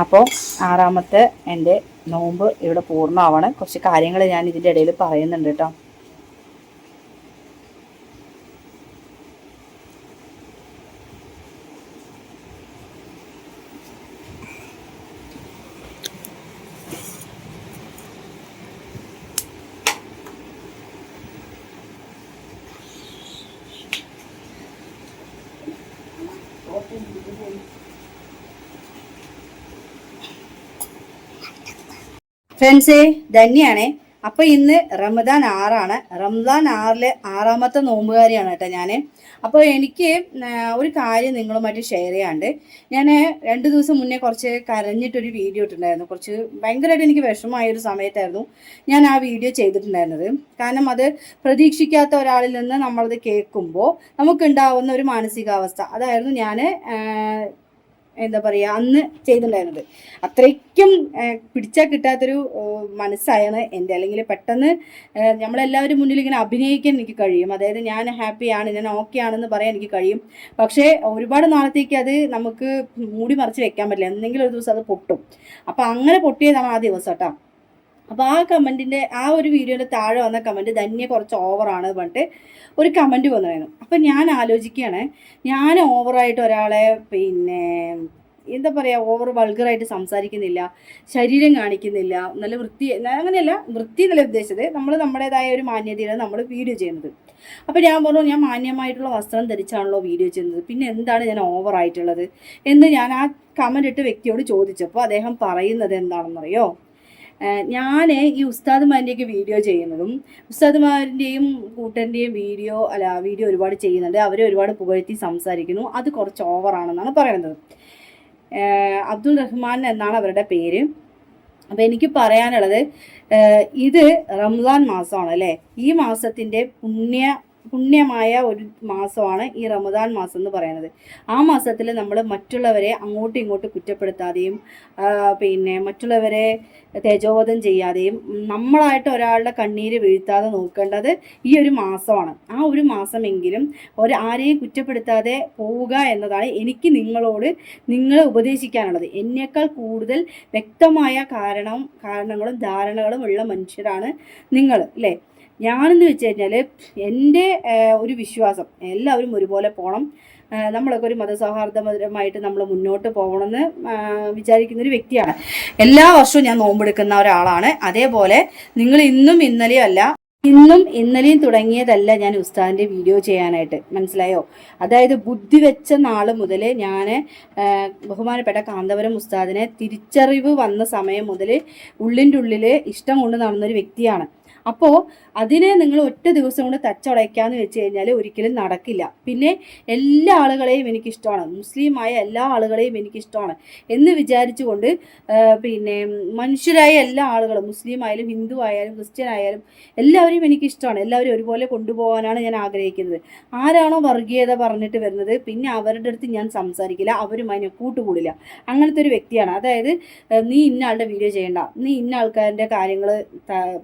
അപ്പോൾ ആറാമത്തെ എൻ്റെ നോമ്പ് ഇവിടെ പൂർണ്ണമാവണം. കുറച്ച് കാര്യങ്ങൾ ഞാൻ ഇതിൻ്റെ ഇടയിൽ പറയുന്നുണ്ട് കേട്ടോ. ഫ്രണ്ട്സേ, ധന്യാണേ. അപ്പൊ ഇന്ന് റമദാൻ 6 റമദാൻ 6 ആറാമത്തെ നോമ്പുകാരിയാണ് കേട്ടോ ഞാൻ. അപ്പോൾ എനിക്ക് ഒരു കാര്യം നിങ്ങളുമായിട്ട് ഷെയർ ചെയ്യാണ്ട്. ഞാൻ 2 ദിവസം മുന്നേ കുറച്ച് കരഞ്ഞിട്ടൊരു വീഡിയോ ഇട്ടിട്ടുണ്ടായിരുന്നു. കുറച്ച് ഭയങ്കരമായിട്ട് എനിക്ക് വിഷമമായ ഒരു സമയത്തായിരുന്നു ഞാൻ ആ വീഡിയോ ചെയ്തിട്ടുണ്ടായിരുന്നത്. കാരണം അത് പ്രതീക്ഷിക്കാത്ത ഒരാളിൽ നിന്ന് നമ്മളത് കേൾക്കുമ്പോൾ നമുക്കുണ്ടാവുന്ന ഒരു മാനസികാവസ്ഥ, അതായിരുന്നു ഞാൻ എന്താ പറയുക അന്ന് ചെയ്തിട്ടുണ്ടായിരുന്നത്. അത്രയ്ക്കും പിടിച്ചാൽ കിട്ടാത്തൊരു മനസ്സായാണ് എൻ്റെ. അല്ലെങ്കിൽ പെട്ടെന്ന് നമ്മളെല്ലാവരും മുന്നിൽ ഇങ്ങനെ അഭിനയിക്കാൻ എനിക്ക് കഴിയും. അതായത് ഞാൻ ഹാപ്പിയാണ്, ഞാൻ ഓക്കെ ആണെന്ന് പറയാൻ എനിക്ക് കഴിയും. പക്ഷേ ഒരുപാട് നാളത്തേക്ക് അത് നമുക്ക് മൂടി മറിച്ച് വെക്കാൻ പറ്റില്ല. എന്തെങ്കിലും ഒരു ദിവസം അത് പൊട്ടും. അപ്പം അങ്ങനെ പൊട്ടിയതാണ് ആ ദിവസം കേട്ടോ. അപ്പോൾ ആ കമൻറ്റിൻ്റെ ആ ഒരു വീഡിയോയുടെ താഴെ വന്ന കമൻറ്റ് ധന്യ കുറച്ച് ഓവറാണ് പറഞ്ഞിട്ട് ഒരു കമൻറ്റ് വന്നിരുന്നു. അപ്പം ഞാൻ ആലോചിക്കുകയാണ്, ഞാൻ ഓവറായിട്ട് ഒരാളെ എന്താ പറയുക, ഓവർ വൾഗറായിട്ട് സംസാരിക്കുന്നില്ല, ശരീരം കാണിക്കുന്നില്ല, നല്ല വൃത്തി, അങ്ങനെയല്ല വൃത്തി എന്നല്ല ഉദ്ദേശിച്ചത്, നമ്മൾ നമ്മുടേതായ ഒരു മാന്യതയാണ് നമ്മൾ വീഡിയോ ചെയ്യുന്നത്. അപ്പോൾ ഞാൻ പറഞ്ഞു, ഞാൻ മാന്യമായിട്ടുള്ള വസ്ത്രം ധരിച്ചാണല്ലോ വീഡിയോ ചെയ്യുന്നത്, പിന്നെ എന്താണ് ഞാൻ ഓവറായിട്ടുള്ളത് എന്ന് ഞാൻ ആ കമൻ്റ് ഇട്ട വ്യക്തിയോട് ചോദിച്ചപ്പോൾ അദ്ദേഹം പറയുന്നത് എന്താണെന്നറിയോ? ഞാൻ ഈ ഉസ്താദുമാരുടെയൊക്കെ വീഡിയോ ചെയ്യുന്നതും ഉസ്താദുമാരുടെയും കൂട്ടൻ്റെയും വീഡിയോ ഒരുപാട് ചെയ്യുന്നുണ്ട്. അവരെ ഒരുപാട് പുകഴ്ത്തി സംസാരിക്കുന്നു, അത് കുറച്ച് ഓവറാണെന്നാണ് പറയുന്നത്. അബ്ദുൾ റഹ്മാൻ എന്നാണ് അവരുടെ പേര്. അപ്പം എനിക്ക് പറയാനുള്ളത്, ഇത് റംസാൻ മാസമാണ് അല്ലേ? ഈ മാസത്തിൻ്റെ പുണ്യമായ ഒരു മാസമാണ് ഈ റമദാൻ മാസം എന്ന് പറയുന്നത്. ആ മാസത്തിൽ നമ്മൾ മറ്റുള്ളവരെ അങ്ങോട്ടും ഇങ്ങോട്ടും കുറ്റപ്പെടുത്താതെയും മറ്റുള്ളവരെ തേജോവധം ചെയ്യാതെയും നമ്മളായിട്ട് ഒരാളുടെ കണ്ണീര് വീഴ്ത്താതെ നോക്കേണ്ടത് ഈ ഒരു മാസമാണ്. ആ ഒരു മാസമെങ്കിലും ആരെയും കുറ്റപ്പെടുത്താതെ പോവുക എന്നതാണ് എനിക്ക് നിങ്ങളെ ഉപദേശിക്കാനുള്ളത്. എന്നേക്കാൾ കൂടുതൽ വ്യക്തമായ കാരണങ്ങളും ധാരണകളും ഉള്ള മനുഷ്യരാണ് നിങ്ങൾ അല്ലേ? ഞാനെന്ന് വെച്ച് കഴിഞ്ഞാൽ എൻ്റെ ഒരു വിശ്വാസം, എല്ലാവരും ഒരുപോലെ പോകണം, നമ്മളൊക്കെ ഒരു മതസൗഹാർദ്ദപരമായിട്ട് നമ്മൾ മുന്നോട്ട് പോകണമെന്ന് വിചാരിക്കുന്നൊരു വ്യക്തിയാണ്. എല്ലാ വർഷവും ഞാൻ നോമ്പെടുക്കുന്ന ഒരാളാണ്. അതേപോലെ നിങ്ങൾ ഇന്നും ഇന്നലെയും തുടങ്ങിയതല്ല ഞാൻ ഉസ്താദിൻ്റെ വീഡിയോ ചെയ്യാനായിട്ട്, മനസ്സിലായോ? അതായത് ബുദ്ധി വെച്ച നാൾ മുതൽ ഞാൻ ബഹുമാനപ്പെട്ട കാന്തപുരം ഉസ്താദിനെ തിരിച്ചറിവ് വന്ന സമയം മുതൽ ഉള്ളിൻ്റെ ഉള്ളിൽ ഇഷ്ടം കൊണ്ട് നടന്നൊരു വ്യക്തിയാണ്. അപ്പോൾ അതിനെ നിങ്ങൾ ഒറ്റ ദിവസം കൊണ്ട് തച്ചുടയ്ക്കാന്ന് വെച്ച് കഴിഞ്ഞാൽ ഒരിക്കലും നടക്കില്ല. പിന്നെ എല്ലാ ആളുകളെയും എനിക്കിഷ്ടമാണ്, മുസ്ലിമായ എല്ലാ ആളുകളെയും എനിക്കിഷ്ടമാണ് എന്ന് വിചാരിച്ചുകൊണ്ട് മനുഷ്യരായ എല്ലാ ആളുകളും, മുസ്ലിം ആയാലും ഹിന്ദു ആയാലും ക്രിസ്ത്യൻ ആയാലും എല്ലാവരെയും എനിക്കിഷ്ടമാണ്. എല്ലാവരും ഒരുപോലെ കൊണ്ടുപോകാനാണ് ഞാൻ ആഗ്രഹിക്കുന്നത്. ആരാണോ വർഗീയത പറഞ്ഞിട്ട് വരുന്നത് പിന്നെ അവരുടെ അടുത്ത് ഞാൻ സംസാരിക്കില്ല, അവരുമായി ഞാൻ കൂട്ടുകൂടില്ല. അങ്ങനത്തെ ഒരു വ്യക്തിയാണ്. അതായത് നീ ഇന്ന ആളുടെ വീഡിയോ ചെയ്യണ്ട, നീ ഇന്ന ആൾക്കാരുടെ കാര്യങ്ങൾ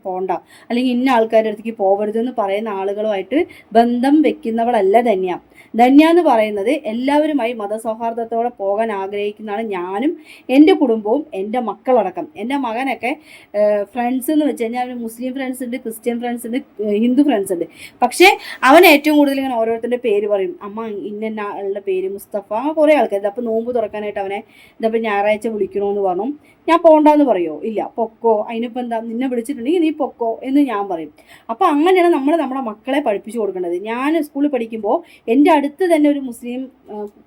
പോണ്ട, അല്ലെങ്കിൽ ഇന്ന ആൾക്കാരുടെ അടുത്തേക്ക് പോകരുതെന്ന് പറയുന്ന ആളുകളുമായിട്ട് ബന്ധം വെക്കുന്നവളല്ല ധന്യ. ധന്യ എന്ന് പറയുന്നത് എല്ലാവരുമായി മതസൗഹാർദ്ദത്തോടെ പോകാൻ ആഗ്രഹിക്കുന്നതാണ് ഞാനും എൻ്റെ കുടുംബവും എൻ്റെ മക്കളടക്കം. എൻ്റെ മകനൊക്കെ ഫ്രണ്ട്സ് എന്ന് വെച്ച് കഴിഞ്ഞാൽ മുസ്ലിം ഫ്രണ്ട്സ് ഉണ്ട്, ക്രിസ്ത്യൻ ഫ്രണ്ട്സ് ഉണ്ട്, ഹിന്ദു ഫ്രണ്ട്സ് ഉണ്ട്. പക്ഷേ അവൻ ഏറ്റവും കൂടുതൽ ഇങ്ങനെ ഓരോരുത്തരുടെ പേര് പറയും. അമ്മ ഇന്ന ആളുടെ പേര് മുസ്തഫ, കുറേ ആൾക്കാർ. അപ്പോൾ നോമ്പ് തുറക്കാനായിട്ട് അവനെ ഇതപ്പോൾ ഞായറാഴ്ച വിളിക്കണമെന്ന് പറഞ്ഞു. ഞാൻ പോകണ്ടെന്ന് പറയുമോ? ഇല്ല, പൊക്കോ, അതിനിപ്പോൾ എന്താ, നിന്നെ വിളിച്ചിട്ടുണ്ടെങ്കിൽ നീ പൊക്കോ എന്ന് ഞാൻ പറയും. അപ്പോൾ അങ്ങനെയാണ് നമ്മൾ നമ്മുടെ മക്കളെ പഠിപ്പിച്ചു കൊടുക്കേണ്ടത്. ഞാൻ സ്കൂളിൽ പഠിക്കുമ്പോൾ എൻ്റെ അടുത്ത് തന്നെ ഒരു മുസ്ലിം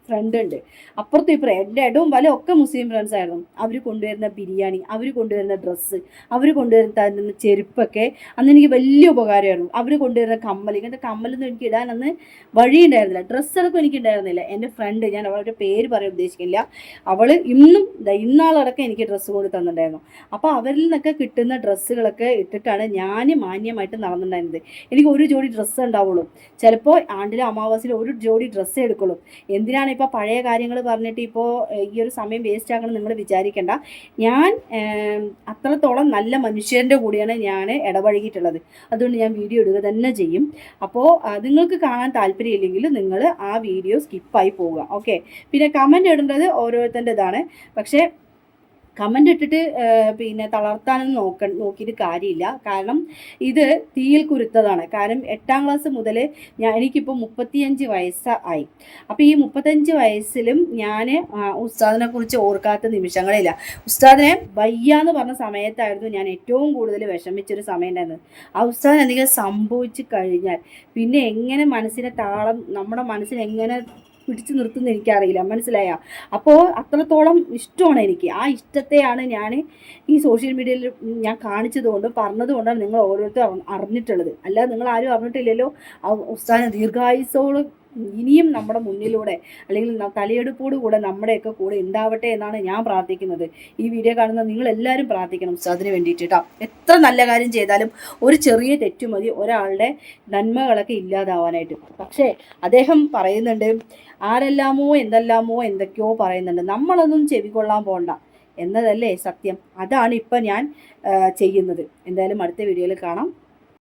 ഫ്രണ്ട് ഉണ്ട്, അപ്പുറത്തും ഇപ്പുറം എൻ്റെ ഇടവും വലയും ഒക്കെ മുസ്ലിം ഫ്രണ്ട്സ് ആയിരുന്നു. അവർ കൊണ്ടുവരുന്ന ബിരിയാണി, അവർ കൊണ്ടുവരുന്ന ഡ്രസ്സ്, അവർ കൊണ്ടുവരുന്ന ചെരുപ്പൊക്കെ അന്ന് എനിക്ക് വലിയ ഉപകാരമായിരുന്നു. അവർ കൊണ്ടുവരുന്ന കമ്മൽ, ഇങ്ങനത്തെ കമ്മലൊന്നും എനിക്ക് ഇടാൻ അന്ന് വഴിയുണ്ടായിരുന്നില്ല, ഡ്രസ്സടക്കം എനിക്ക് ഉണ്ടായിരുന്നില്ല. എൻ്റെ ഫ്രണ്ട്, ഞാൻ അവളുടെ പേര് പറയാൻ ഉദ്ദേശിക്കില്ല, അവൾ ഇന്നാളടക്കം എനിക്ക് ഡ്രസ്സ് കൊണ്ട് തന്നിട്ടുണ്ടായിരുന്നു. അപ്പോൾ അവരിൽ നിന്നൊക്കെ കിട്ടുന്ന ഡ്രസ്സുകളൊക്കെ ഇട്ടിട്ടാണ് ഞാൻ മാന്യമായിട്ട് നടന്നിട്ടുണ്ടായിരുന്നത്. എനിക്ക് ഒരു ജോഡി ഡ്രസ്സ് ഉണ്ടാവുള്ളൂ, ചിലപ്പോൾ ആണ്ടിലെ അമാവാസിയിൽ ഒരു ജോഡി ഡ്രസ്സേ എടുക്കുള്ളൂ. എന്തിനാണ് ഇപ്പോൾ പഴയ കാര്യങ്ങൾ പറഞ്ഞിട്ട് ഇപ്പോൾ ഈ ഒരു സമയം വേസ്റ്റ് ആക്കണം നിങ്ങൾ വിചാരിക്കേണ്ട. ഞാൻ അത്രത്തോളം നല്ല മനുഷ്യരുടെ കൂടിയാണ് ഞാൻ ഇടപഴകിയിട്ടുള്ളത്. അതുകൊണ്ട് ഞാൻ വീഡിയോ ഇടുക തന്നെ ചെയ്യും. അപ്പോൾ നിങ്ങൾക്ക് കാണാൻ താല്പര്യമില്ലെങ്കിൽ നിങ്ങൾ ആ വീഡിയോ സ്കിപ്പായി പോവുക, ഓക്കെ? പിന്നെ കമൻറ്റ് ഇടേണ്ടത് ഓരോരുത്തരുടേതാണ്. പക്ഷേ കമൻ്റ് ഇട്ടിട്ട് പിന്നെ തളർത്താനൊന്നും നോക്കിയിട്ട് കാര്യമില്ല. കാരണം ഇത് തീയിൽ കുരുത്തതാണ്. കാരണം 8ാം ക്ലാസ് മുതൽ എനിക്കിപ്പോൾ 35 വയസ്സായി. അപ്പോൾ ഈ 35 വയസ്സിലും ഞാൻ ഉസ്താദിനെ കുറിച്ച് ഓർക്കാത്ത നിമിഷങ്ങളില്ല. ഉസ്താദിനെ വയ്യാന്ന് പറഞ്ഞ സമയത്തായിരുന്നു ഞാൻ ഏറ്റവും കൂടുതൽ വിഷമിച്ചൊരു സമയം ഉണ്ടായിരുന്നത്. ആ ഉസ്താദിന് എന്തെങ്കിലും സംഭവിച്ചു കഴിഞ്ഞാൽ പിന്നെ എങ്ങനെ മനസ്സിനെ താളം നമ്മുടെ മനസ്സിനെ എങ്ങനെ പിടിച്ചു നിർത്തുന്ന എനിക്കറിയില്ല, മനസ്സിലായ? അപ്പോൾ അത്രത്തോളം ഇഷ്ടമാണ് എനിക്ക്. ആ ഇഷ്ടത്തെയാണ് ഞാൻ ഈ സോഷ്യൽ മീഡിയയിൽ ഞാൻ കാണിച്ചതുകൊണ്ടും പറഞ്ഞതുകൊണ്ടാണ് നിങ്ങൾ ഓരോരുത്തരും അറിഞ്ഞിട്ടുള്ളത്. അല്ലാതെ നിങ്ങൾ ആരും അറിഞ്ഞിട്ടില്ലല്ലോ. ആ ഉസ്താദിന് ദീർഘായുസ്സോളം ഇനിയും നമ്മുടെ മുന്നിലൂടെ അല്ലെങ്കിൽ തലയെടുപ്പോട് കൂടെ നമ്മുടെയൊക്കെ കൂടെ ഉണ്ടാവട്ടെ എന്നാണ് ഞാൻ പ്രാർത്ഥിക്കുന്നത്. ഈ വീഡിയോ കാണുന്ന നിങ്ങളെല്ലാവരും പ്രാർത്ഥിക്കണം ഉസ്താദിന് വേണ്ടിയിട്ട് കേട്ടോ. എത്ര നല്ല കാര്യം ചെയ്താലും ഒരു ചെറിയ തെറ്റു മതി ഒരാളുടെ നന്മകളൊക്കെ ഇല്ലാതാവാനായിട്ട്. പക്ഷേ അദ്ദേഹം പറയുന്നുണ്ട്, ആരെല്ലാമോ എന്തൊക്കെയോ പറയുന്നുണ്ട്, നമ്മളൊന്നും ചെവികൊള്ളാൻ പോണ്ട എന്നതല്ലേ സത്യം. അതാണ് ഇപ്പം ഞാൻ ചെയ്യുന്നത്. എന്തായാലും അടുത്ത വീഡിയോയിൽ കാണാം.